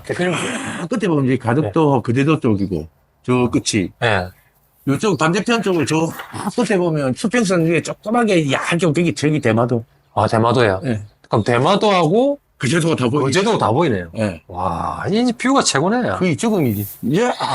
대표님, 끝에 보면 이제 가덕도 그대도 쪽이고, 저 끝이. 네. 이쪽 반대편 쪽을 저 끝에 보면 수평선 위에 조그맣게 얇게 그게 저기 대마도. 아, 대마도예요. 예. 그럼 대마도하고 그제도가 다 보이죠. 거제도가 다 보이네요. 예. 와, 이 뷰가 최고네요. 그게 죽음이지.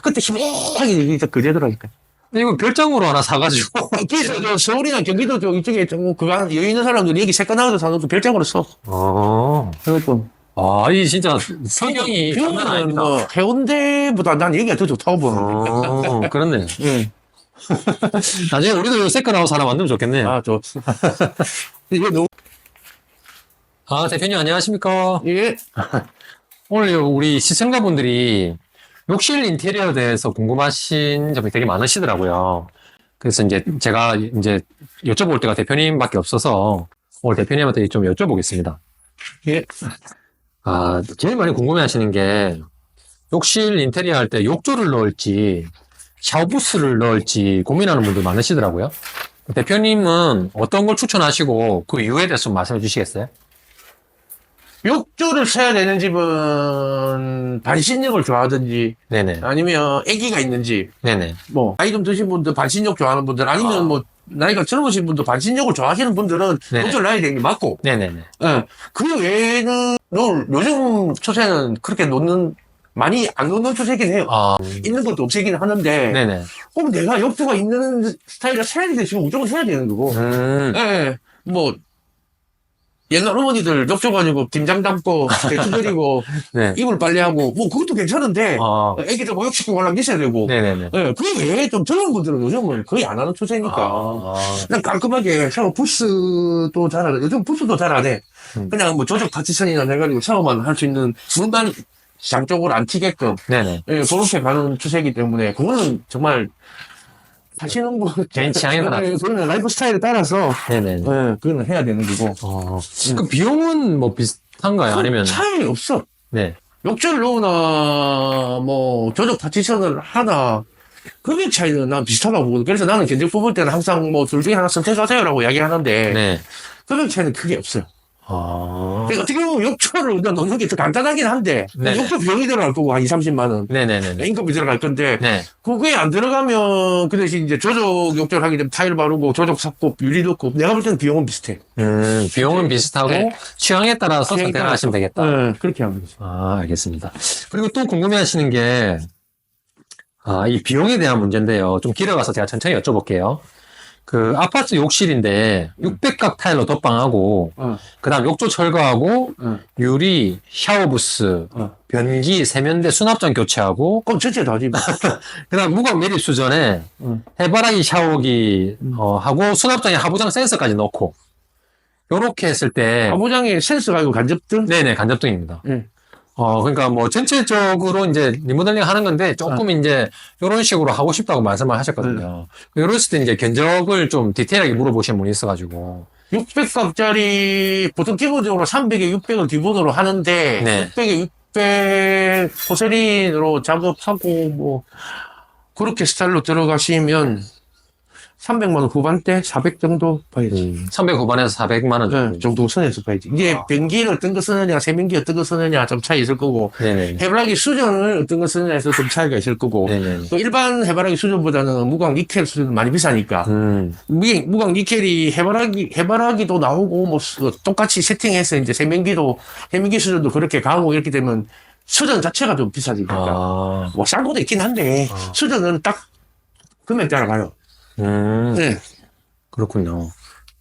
끝에 희미하게 이게 그제도라니까. 이거 별장으로 하나 사가지고. 그래서 저 서울이나 경기도 쪽 이쪽에 좀 그거 여유 있는 사람들이 여기 새까나도 사놓고 별장으로 써. 그것도. 아, 이 진짜 성경이 장난 뷰는 아닙니다. 뭐 해운대보다 난 여기가 더 좋다고 보는데. 그렇네요. 예. 나중에 우리도 세컨하우스 하나 만들면 좋겠네요. 아, 좋. 이게 너무. 아, 대표님 안녕하십니까? 예. 오늘 우리 시청자분들이 욕실 인테리어에 대해서 궁금하신 점이 되게 많으시더라고요. 그래서 이제 제가 이제 여쭤볼 때가 대표님밖에 없어서 오늘 대표님한테 좀 여쭤보겠습니다. 예. 아, 제일 많이 궁금해 하시는 게 욕실 인테리어 할 때 욕조를 넣을지 샤워부스를 넣을지 고민하는 분들 많으시더라고요. 대표님은 어떤 걸 추천하시고 그 이유에 대해서 좀 말씀해 주시겠어요? 욕조를 써야 되는 집은 반신욕을 좋아하든지 네네. 아니면 아기가 있는지 네네. 뭐 나이 좀 드신 분들 반신욕 좋아하는 분들 아니면 뭐 나이가 젊으신 분들 반신욕을 좋아하시는 분들은 네네. 욕조를 놔야 되는 게 맞고 네네네. 예. 그 외에는 요즘 추세는 그렇게 놓는 많이 안 놓는 추세긴 해요. 아, 있는 것도 없애긴 하는데 네네. 꼭 내가 욕조가 있는 스타일을 사야 되시면 무조건 사야 되는 거고 예. 뭐 옛날 어머니들 욕조 가지고 김장 담고 배추 절이고 네. 이불 빨래하고 뭐 그것도 괜찮은데 아, 애기들 목욕시키고 하려면 있어야 되고 네네네. 예, 그 외에 좀 젊은 분들은 요즘은 거의 안 하는 추세니까 아, 그냥 깔끔하게 샤워 부스도 잘 안 해. 요즘 부스도 잘 안 해. 그냥 뭐 조적 파티션이나 해가지고 샤워만 할 수 있는 물만 양쪽으로 안 튀게끔 네네. 예, 그렇게 가는 추세이기 때문에 그거는 정말 하시는 분 개인 취향에 따라. 예, 그거는 라이프 스타일에 따라서 네네. 예, 그거는 해야 되는 거고 그 비용은 뭐 비슷한가요? 아니면? 차이 없어. 네. 욕조를 넣으나 뭐 조적 파티션을 하나 금액 차이는 난 비슷하다고 보거든. 그래서 나는 견적 뽑을 때는 항상 뭐 둘 중에 하나 선택하세요라고 이야기하는데 네. 금액 차이는 크게 없어요. 아. 그러니까 어떻게 보면 욕조를 넣는 게 더 간단하긴 한데 네. 욕조 비용이 들어갈 거고 한 2, 30만 원 네네네. 인건비 들어갈 건데 네. 그게 안 들어가면 그 대신 이제 조적 욕조를 하게 되면 타일 바르고 조적 삭고 유리 넣고 내가 볼 때는 비용은 비슷해. 비용은 비슷하고 네. 취향에 따라서 취향에 선택을 하시면 되겠다. 네, 그렇게 하면 되죠. 아, 알겠습니다. 그리고 또 궁금해 하시는 게, 이 비용에 대한 문제인데요. 좀 길어가서 제가 천천히 여쭤볼게요. 그 아파트 욕실인데 600각 타일로 덧방하고 그다음 욕조 철거하고 유리, 샤워부스, 변기, 세면대, 수납장 교체하고 그럼 전체 다지. 그다음 무광 매립 수전에 해바라기 샤워기 하고 수납장에 하부장 센서까지 넣고 요렇게 했을 때 아부장에 센스 가지고 간접등? 네네 간접등입니다. 네. 그러니까 뭐 전체적으로 이제 리모델링 하는 건데 조금 이제 이런 식으로 하고 싶다고 말씀을 하셨거든요. 이랬을 때 이제 견적을 좀 디테일하게 물어보시는 분이 있어가지고. 600각짜리 보통 기본적으로 300에 600을 기본으로 하는데 네. 600에 600 포세린으로 작업하고 뭐 그렇게 스타일로 들어가시면 300만 원 후반대 400 정도 봐야지. 300 후반에서 400만 원 정도. 네, 정도 선에서 봐야지. 이게 변기를 어떤 거 쓰느냐, 세면기 어떤 거 쓰느냐 좀 차이 있을 거고 네네. 해바라기 수전을 어떤 거 쓰느냐에서 좀 차이가 있을 거고 네네. 또 일반 해바라기 수전보다는 무광 니켈 수전은 많이 비싸니까 무광 니켈이 해바라기도 나오고 뭐 똑같이 세팅해서 이제 세면기 수전도 그렇게 가고 이렇게 되면 수전 자체가 좀 비싸지니까 뭐 싼 것도 있긴 한데 수전은 딱 금액 따라가요. 네. 그렇군요.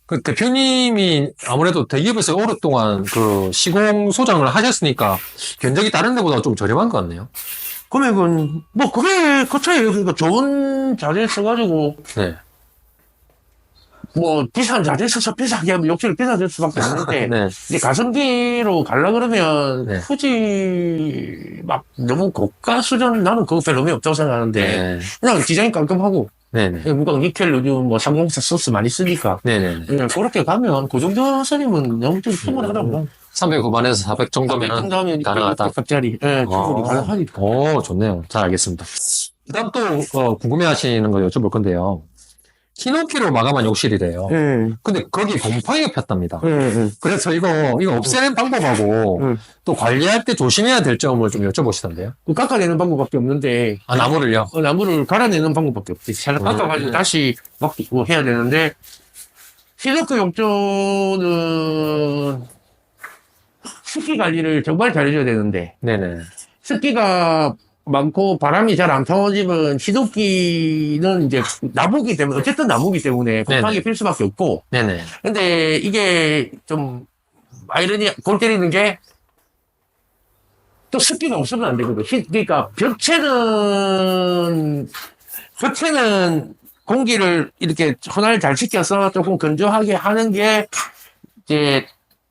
그 대표님이 아무래도 대기업에서 오랫동안 그 시공 소장을 하셨으니까 견적이 다른 데보다 좀 저렴한 것 같네요. 금액은 뭐 그게 거쳐요. 그러니까 좋은 자재 써가지고 네. 뭐 비싼 자재 써서 비싸게 하면 욕실이 비싸질 수밖에 없는데 네. 이제 가성비로 가려 그러면 네. 굳이 막 너무 고가 수준 나는 그거 별로 의미 없다고 생각하는데 네. 그냥 디자인 깔끔하고 네네. 무광 니켈 요즘 뭐 304 소스 많이 쓰니까 네네. 그냥 그렇게 가면 그 정도 선이면 너무 좀 충분하더라고. 300 후반에서 400 정도면 정도면 가능하다. 각짜리 충분히 가능하니까. 오, 좋네요. 잘 알겠습니다. 그다음 또 궁금해하시는 거 여쭤볼 건데요. 히노키로 마감한 욕실이래요. 예. 근데 거기 곰팡이가 폈답니다. 예, 예. 그래서 이거 없애는 방법하고 응. 또 관리할 때 조심해야 될 점을 좀 여쭤보시던데요. 그 깎아내는 방법밖에 없는데, 아, 나무를요? 나무를 갈아내는 방법밖에 없지. 잘 깎아가지고 다시 뭐 해야 되는데, 시드크 욕조는 습기 관리를 정말 잘해줘야 되는데, 네네. 습기가 많고 바람이 잘 안 타오지면 시드기는 이제 나무기 때문에, 어쨌든 나무기 때문에 곰팡이 필 수밖에 없고, 네네. 근데 이게 좀 골 때리는 게 또 습기가 없으면 안 되거든. 그러니까 벽체는 공기를 이렇게 혼합을 잘 시켜서 조금 건조하게 하는 게 이제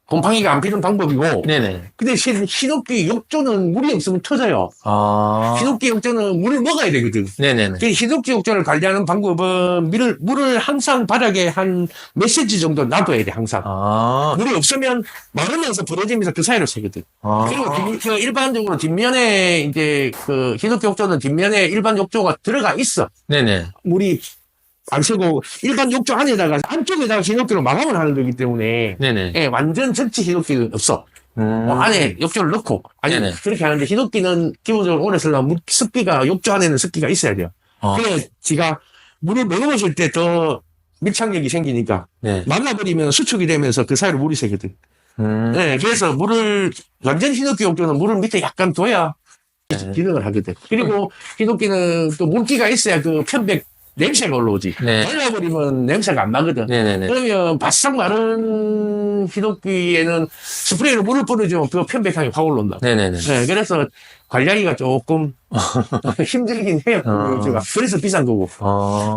곰팡이가 안 피는 방법이고. 네네. 근데 히노키 욕조는 물이 없으면 터져요. 아. 히노키 욕조는 물을 먹어야 되거든. 네네네. 그 히노키 욕조를 관리하는 방법은 물을 항상 바닥에 한 몇 cm 정도 놔둬야 돼, 항상. 아. 물이 없으면 마르면서 부러지면서 그 사이로 새거든. 아. 그리고 일반적으로 뒷면에 이제 그 히노키 욕조는 뒷면에 일반 욕조가 들어가 있어. 네네. 물이 안 쓰고 일반 욕조 안쪽에다가 히노키로 마감을 하는 거기 때문에 네네. 예, 완전 전체 히노키는 없어. 안에 욕조를 넣고 네네. 그렇게 하는데 히노키는 기본적으로 오래 쓰려면 습기가 욕조 안에는 습기가 있어야 돼요. 아. 그래 지가 물을 먹어보실 때 더 밀착력이 생기니까 네. 말라버리면 수축이 되면서 그 사이로 물이 새거든. 네, 그래서 완전 히노키 욕조는 물을 밑에 약간 둬야 기능을 하거든. 그리고 히노키는 또 물기가 있어야 그 편백 냄새가 올라오지. 네. 말라버리면 냄새가 안 나거든. 네네네. 그러면 바싹 마른 히노키에는 스프레이로 물을 뿌려주면 그 편백향이 확 올라온다. 네네네. 네, 그래서 관리하기가 조금 힘들긴 해요. 욕조가. 그래서 비싼 거고.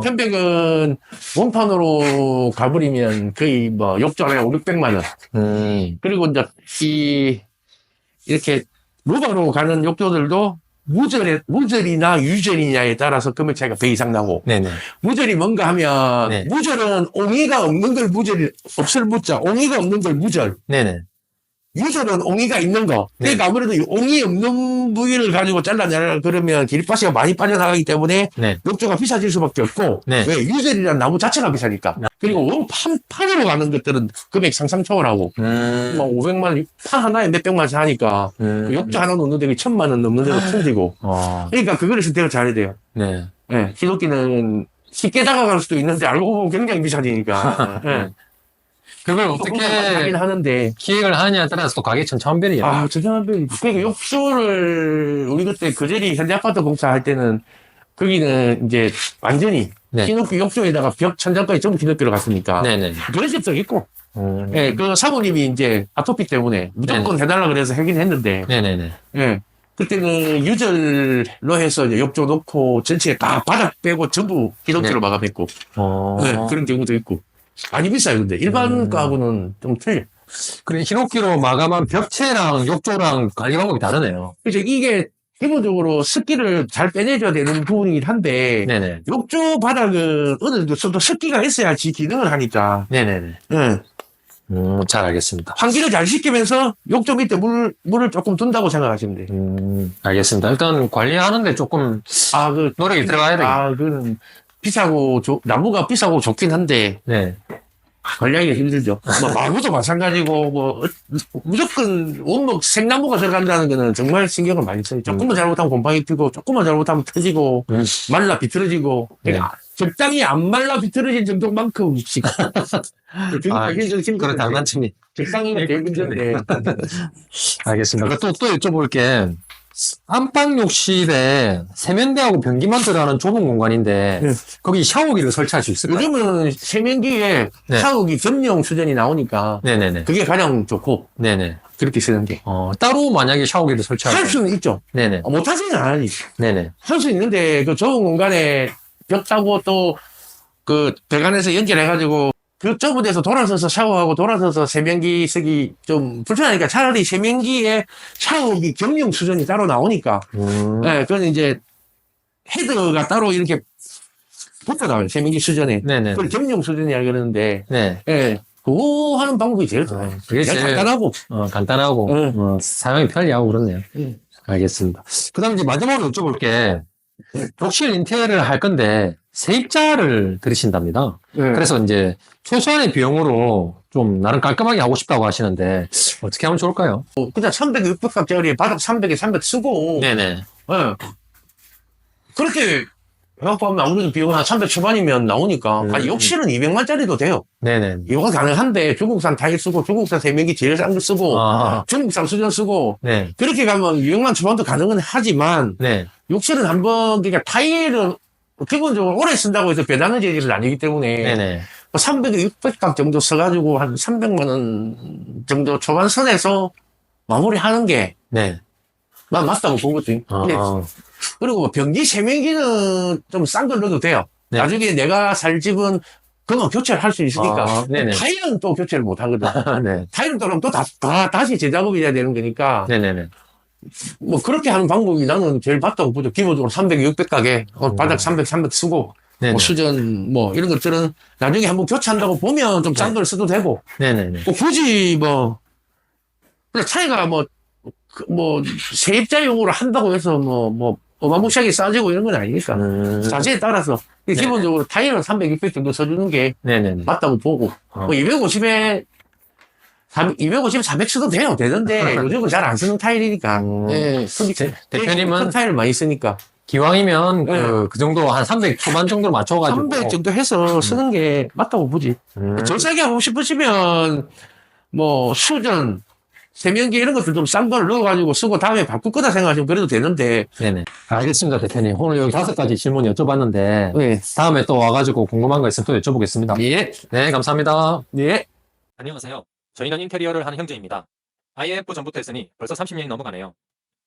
편백은 원판으로 가버리면 거의 뭐 욕조 하나에 5, 600만 원. 그리고 이제 이렇게 루바로 가는 욕조들도 무절이나 유절이냐에 따라서 금액 차이가 배 이상 나고. 네네. 무절이 뭔가 하면, 네. 무절은 옹이가 없는 걸 없을 무자, 옹이가 없는 걸 무절. 네네. 유절은 옹이가 있는 거. 네. 그러니까 아무래도 옹이 없는 부위를 가지고 잘라내라 그러면 길이파시가 많이 빠져나가기 때문에 네. 욕조가 비싸질 수밖에 없고. 네. 왜? 유절이란 나무 자체가 비싸니까. 그리고 판으로 가는 것들은 금액 상상 초월하고. 뭐 500만 원, 판 하나에 몇백만 원씩 하니까. 그 욕조 하나 놓는데 1,000만 원 넘는 데도 터지고. 그러니까 그거를 선택을 잘해야 돼요. 네. 예, 히노키는 쉽게 다가갈 수도 있는데 알고 보면 굉장히 비싸지니까. 예. 그걸 하긴 어떻게 하는데. 기획을 하느냐에 따라서 또 가격이 천차만별이에요. 아, 천차만별. 그러니까 욕조를 우리 그때 그제리 현대아파트 공사할 때는 거기는 이제 완전히 네. 히노키 욕조에다가 벽 천장까지 전부 히노키로 갔으니까. 네네. 그런 집도 있고. 예, 그 사모님이 이제 아토피 때문에 무조건 해달라 그래서 하긴 했는데. 네네네. 예. 그때는 유절로 해서 이제 욕조 놓고 전체 다 바닥 빼고 전부 히노키로 네. 마감했고. 네, 그런 경우도 있고. 많이 비싸요, 근데. 일반 거하고는 좀 틀려. 그래, 히노키로 마감한 벽체랑 욕조랑 관리 방법이 다르네요. 그래서 이게 기본적으로 습기를 잘 빼내줘야 되는 부분이긴 한데, 네네. 욕조 바닥은 어느 정도 좀 습기가 있어야지 기능을 하니까. 네네네. 예. 잘 알겠습니다. 환기를 잘 시키면서 욕조 밑에 물을 조금 둔다고 생각하시면 돼요. 알겠습니다. 일단 관리하는데 조금 아, 노력이 들어가야 되겠다. 아, 그는 비싸고, 나무가 비싸고 좋긴 한데, 네. 관리하기가 힘들죠. 뭐, 마구도 마찬가지고, 무조건 원목 생나무가 들어간다는 거는 정말 신경을 많이 써요. 조금만 잘못하면 곰팡이 피고, 조금만 잘못하면 터지고, 말라 비틀어지고, 그러니까 적당히 안 말라 비틀어진 정도만큼씩. 그런 장난침이. 적당히가 제일 문제인데. 알겠습니다. 또 여쭤볼 게, 안방 욕실에 세면대하고 변기만 들어가는 좁은 공간인데, 네. 거기 샤워기를 설치할 수 있을까요? 요즘은 세면기에 네. 샤워기 겸용 수전이 나오니까, 네네네. 그게 가장 좋고, 네네. 그렇게 쓰는 게. 따로 만약에 샤워기를 할 설치하면. 수는 있죠. 네네. 못하지는 않아니. 네네. 할 수 있는데, 그 좁은 공간에 벽 따고 또, 그 배관에서 연결해가지고, 그 좁은 데서 돌아서서 샤워하고 돌아서서 세면기 쓰기 좀 불편하니까 차라리 세면기에 샤워기 겸용 수전이 따로 나오니까, 예, 그건 이제 헤드가 따로 이렇게 붙어 나와요. 세면기 수전에. 네네. 그걸 겸용 수전이라 그러는데, 네. 예, 그거 하는 방법이 제일 좋아요. 그게 제일 제일 간단하고. 간단하고, 사용이 편리하고 그렇네요. 응. 알겠습니다. 그 다음 이제 마지막으로 여쭤볼 게, 욕실 인테리어를 할 건데, 세입자를 들이신답니다. 네. 그래서 이제 최소한의 비용으로 좀 나름 깔끔하게 하고 싶다고 하시는데 어떻게 하면 좋을까요? 그냥 300, 600각짜리 바닥 300에 300 쓰고, 네네. 예. 그렇게 해갖고 하면 아무래도 비용 한 300 초반이면 나오니까, 아니, 욕실은 200만짜리도 돼요. 네네. 이거가 가능한데, 중국산 타일 쓰고, 중국산 세면기 제일 싼 거 쓰고, 아, 중국산 수전 쓰고, 네. 그렇게 가면 200만 초반도 가능은 하지만, 네. 욕실은 한번, 그러니까 타일은 기본적으로 오래 쓴다고 해서 배다는 재질은 아니기 때문에, 네네. 300에 600각 정도 써가지고 한 300만원 정도 초반 선에서 마무리 하는 게, 네. 난 맞다고 보거든. 근데 아, 그리고 뭐 변기 세면기는 좀 싼 걸 넣어도 돼요. 네. 나중에 내가 살 집은 그만 교체를 할 수 있으니까. 아, 네네. 타일은 또 교체를 못 하거든. 네. 타일은 또 그럼 또 다시 재작업이 돼야 되는 거니까. 네네네. 뭐 그렇게 하는 방법이 나는 제일 맞다고 보죠. 기본적으로 300, 600 가게, 바닥 300, 300 쓰고, 네네. 뭐 수전, 뭐 이런 것들은 나중에 한번 교체한다고 보면 좀 싼 걸 써도 되고, 네네네. 뭐 굳이 뭐, 근데 차이가 뭐, 세입자용으로 한다고 해서 어마무시하게 싸지고 이런 건 아니니까. 자재에 따라서. 네. 기본적으로 타일은 300, 600 정도 써주는 게 네네네. 맞다고 보고, 뭐 250에, 250, 400 써도 돼요. 되는데, 요즘은 잘 안 쓰는 타일이니까. 예, 대표님은 큰 타일을 많이 쓰니까. 기왕이면 네. 그 정도 한 300 초반 정도로 맞춰가지고. 300 정도 해서 쓰는 게 맞다고 보지. 덜 싸게 하고 싶으시면, 뭐, 수전, 세면기 이런 것들 좀 싼 걸 넣어가지고 쓰고 다음에 바꿀 거다 생각하시면 그래도 되는데. 네네. 알겠습니다, 대표님. 오늘 여기 5가지 질문 여쭤봤는데, 네. 다음에 또 와가지고 궁금한 거 있으면 또 여쭤보겠습니다. 예. 네, 감사합니다. 예. 안녕하세요. 저희는 인테리어를 하는 형제입니다. IF 전부터 했으니 벌써 30년이 넘어가네요.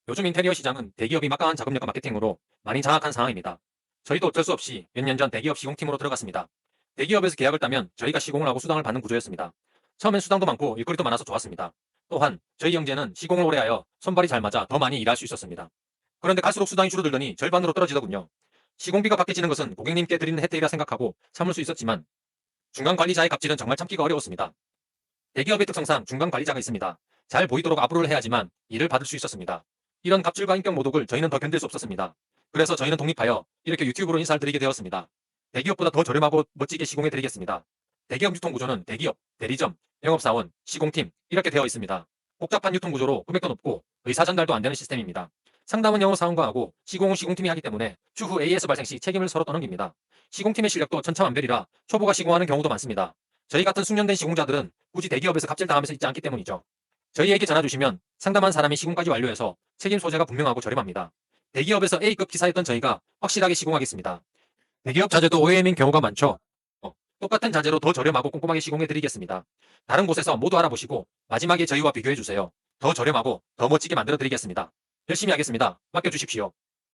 요즘 인테리어 시장은 대기업이 막강한 자금력과 마케팅으로 많이 장악한 상황입니다. 저희도 어쩔 수 없이 몇 년 전 대기업 시공팀으로 들어갔습니다. 대기업에서 계약을 따면 저희가 시공을 하고 수당을 받는 구조였습니다. 처음엔 수당도 많고 일거리도 많아서 좋았습니다. 또한 저희 형제는 시공을 오래 하여 손발이 잘 맞아 더 많이 일할 수 있었습니다. 그런데 갈수록 수당이 줄어들더니 절반으로 떨어지더군요. 시공비가 바뀌지는 것은 고객님께 드리는 혜택이라 생각하고 참을 수 있었지만 중간 관리자의 갑질은 정말 참기가 어려웠습니다. 대기업의 특성상 중간 관리자가 있습니다. 잘 보이도록 아부를 해야지만 일을 받을 수 있었습니다. 이런 갑질과 인격 모독을 저희는 더 견딜 수 없었습니다. 그래서 저희는 독립하여 이렇게 유튜브로 인사를 드리게 되었습니다. 대기업보다 더 저렴하고 멋지게 시공해 드리겠습니다. 대기업 유통구조는 대기업, 대리점, 영업사원, 시공팀 이렇게 되어 있습니다. 복잡한 유통구조로 금액도 높고 의사 전달도 안 되는 시스템입니다. 상담은 영업사원과 하고 시공은 시공팀이 하기 때문에 추후 AS 발생 시 책임을 서로 떠넘깁니다. 시공팀의 실력도 천차만별이라 초보가 시공하는 경우도 많습니다. 저희 같은 숙련된 시공자들은 굳이 대기업에서 갑질당하면서 있지 않기 때문이죠. 저희에게 전화주시면 상담한 사람이 시공까지 완료해서 책임 소재가 분명하고 저렴합니다. 대기업에서 A급 기사였던 저희가 확실하게 시공하겠습니다. 대기업 자재도 OEM인 경우가 많죠. 똑같은 자재로 더 저렴하고 꼼꼼하게 시공해드리겠습니다. 다른 곳에서 모두 알아보시고 마지막에 저희와 비교해주세요. 더 저렴하고 더 멋지게 만들어드리겠습니다. 열심히 하겠습니다. 맡겨주십시오.